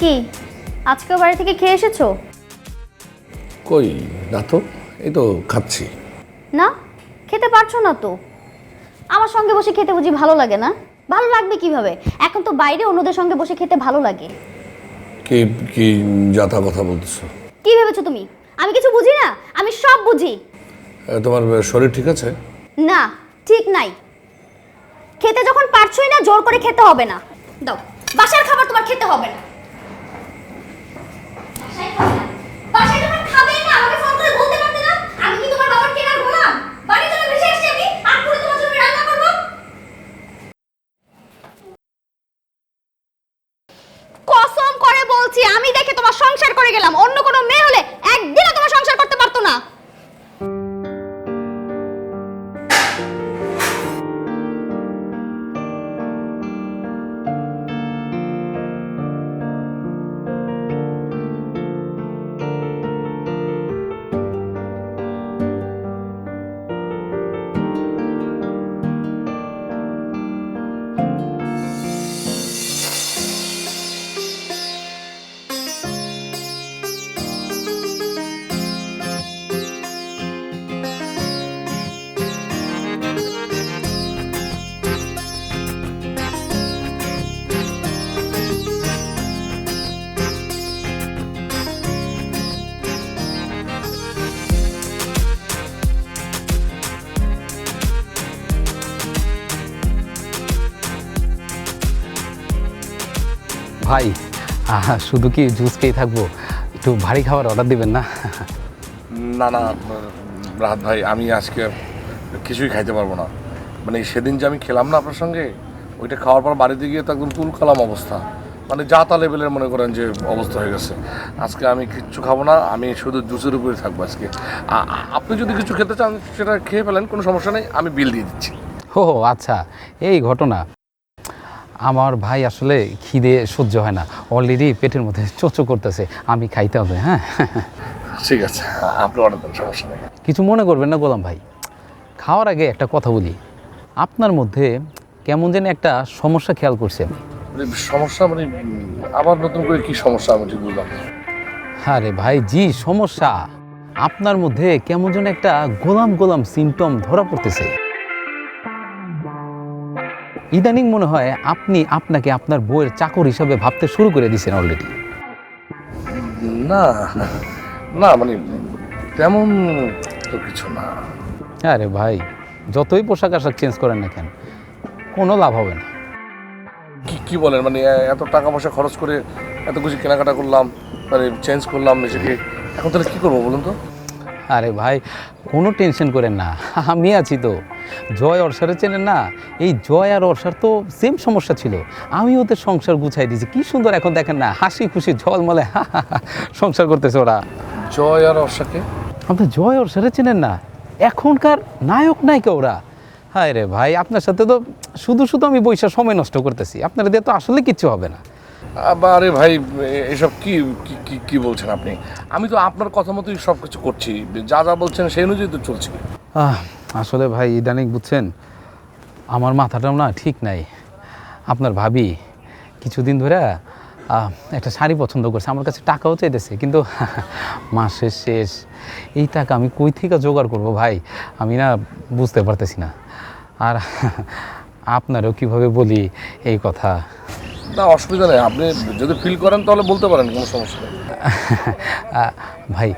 কি আজকে বাড়ি থেকে খেয়ে এসেছো? কই না তো, এই তো খাচ্ছি। না, খেতে পারছো না তো। আমার সঙ্গে বসে খেতে বুঝি ভালো লাগে না? ভালো লাগবে কিভাবে? এখন তো বাইরে অন্যদের সঙ্গে বসে খেতে ভালো লাগে। কি কি যাতা কথা বলতেছো? কি ভেবেছো তুমি আমি কিছু বুঝি না? আমি সব বুঝি। তোমার শরীর ঠিক আছে? না, ঠিক নাই। খেতে যখন পারছোই না, জোর করে খেতে হবে না। দাও, বাসার খাবার তোমার খেতে হবে না। বাসায় যখন খাবেই না, আমাকে ফোন করে বলতে পারতে না? আমি কি তোমার বাবার কেনার গোলাম? বাড়ি থেকে ভেসে এসেছি আমি, আর পুরো তোমার জন্য রান্না করব। কসম করে বলছি, আমি দেখে তোমার সংসার করে গেলাম। অন্য কোনো মেয়ে হলে একদিনও তোমার সংসার করতে পারতো না। ভাই শুধু কি জুস খেয়ে থাকবো? একটু ভারী খাবার অর্ডার দিবেন না? না না রাহাত ভাই, আমি আজকে কিছুই খাইতে পারবো না। মানে সেদিন যে আমি খেলাম না আপনার সঙ্গে, ওইটা খাওয়ার পর বাড়িতে গিয়ে তো একদম তুল কালাম অবস্থা। মানে যা তা লেভেলের মনে করেন যে অবস্থা হয়ে গেছে। আজকে আমি কিচ্ছু খাবো না, আমি শুধু জুসের উপরে থাকবো আজকে। আপনি যদি কিছু খেতে চান সেটা খেয়ে ফেলেন, কোনো সমস্যা নেই, আমি বিল দিয়ে দিচ্ছি। ও আচ্ছা, এই ঘটনা। আমার ভাই আসলে খিদে সহ্য হয় না, অলরেডি পেটের মধ্যে চোচো করতেছে, আমি খাইতে হবে। হ্যাঁ ঠিক আছে, আপনি অর্ডার দেন, সমস্যা নেই। কিছু মনে করবেন না গোলাম ভাই। খাওয়ার আগে একটা কথা বলি, আপনার মধ্যে কেমন যেন একটা সমস্যা খেয়াল করছি আমি। মানে সমস্যা মানে আবার নতুন করে কি সমস্যা আমি ঠিক বুঝলাম না। আরে ভাই জি, সমস্যা। আপনার মধ্যে কেমন যেন একটা গোলাম গোলাম সিমটম ধরা পড়তেছে। ইদানিং মনে হয় আপনি আপনাকে আপনার বউয়ের চাকর হিসাবে ভাবতে শুরু করে দিয়েছেন অলরেডি। না না, মানে তেমন তো কিছু না। আরে ভাই, যতই পোশাক আশাক চেঞ্জ করেন না কেন, কোনো লাভ হবে না। কি কি বলেন? মানে এত টাকা পয়সা খরচ করে এত কিছু কেনাকাটা করলাম, মানে চেঞ্জ করলাম নিজেকে, এখন তাহলে কি করবো বলুন তো? আরে ভাই, কোনো টেনশন করেন না, আমি আছি তো। জয় অর্ষারে চেনেন না? এই জয় আর অর্ষার তো সেম সমস্যা ছিল। আমি ওদের সংসার গুছাই দিয়েছি, কি সুন্দর এখন দেখেন না, হাসি খুশি ঝলমলে সংসার করতেছে ওরা। জয় আর অর্ষাকে? আপনি জয় অর্ষারে চেনেন না? এখনকার নায়ক নায়িকা ওরা। হায় রে ভাই, আপনার সাথে তো শুধু শুধু আমি বৈশা সময় নষ্ট করতেছি, আপনার দিয়ে তো আসলে কিচ্ছু হবে না। আরে ভাই, এসব কি কি কি কি বলছেন আপনি? আমি তো আপনার কথা মতোই সব কিছু করছি, যা যা বলছেন সেই অনুযায়ী তো চলছি। আসলে ভাই ইদানিং বুঝছেন, আমার মাথাটাও না ঠিক নাই। আপনার ভাবি কিছুদিন ধরে একটা শাড়ি পছন্দ করছে, আমার কাছে টাকাও চাইতেছে, কিন্তু মাসের শেষ, এই টাকা আমি কই থেকে জোগাড় করব ভাই, আমি না বুঝতে পারতেছি না। আর আপনারও কিভাবে বলি এই কথা। না অসুবিধা নেই, আপনি যদি ফিল করেন তাহলে বলতে পারেন, কোনো সমস্যা নেই। ভাই,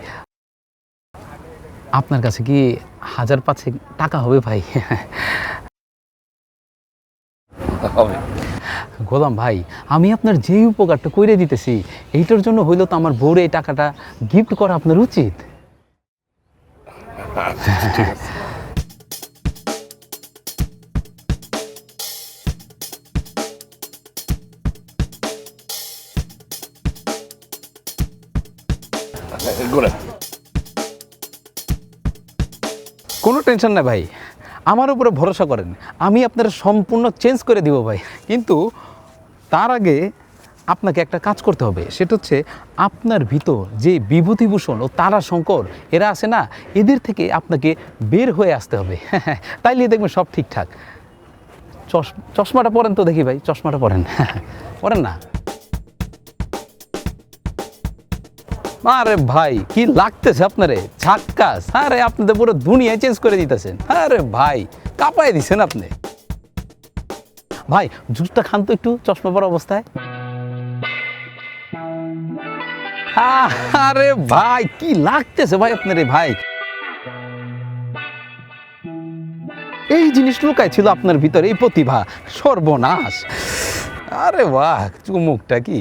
আপনার কাছে কি 1000-5 টাকা হবে ভাই? হবে। গোলাম ভাই, আমি আপনার যেই উপকারটা করে দিতেছি, এইটার জন্য হইলো তো আমার বউরে এই টাকাটা গিফট করা আপনার উচিত। ঠিক আছে। কোনো টেনশন না ভাই, আমার উপরে ভরসা করেন, আমি আপনার সম্পূর্ণ চেঞ্জ করে দিব ভাই। কিন্তু তার আগে আপনাকে একটা কাজ করতে হবে, সেটা হচ্ছে আপনার ভিতর যে বিভূতিভূষণ ও তারা শঙ্কর এরা আছে না, এদের থেকে আপনাকে বের হয়ে আসতে হবে। তাইলে দেখবেন সব ঠিকঠাক। চশমাটা পরেন তো দেখি ভাই, চশমাটা পরেন। পরেন না? আরে ভাই কি লাগতেছে আপনারে ঝাক্কাস, আরে আপনাদের পুরো দুনিয়া চেঞ্জ করে দিতেছেন। আরে ভাই কাঁপায় দিছেন আপনি। ভাই জুসটা খান তো একটু চশমা পরা অবস্থায়। আরে ভাই কি লাগতেছে ভাই আপনারে ভাই। এই জিনিস লুকায় ছিল আপনার ভিতরে, এই প্রতিভা, সর্বনাশ। আরে বাহ চুমুকটা কি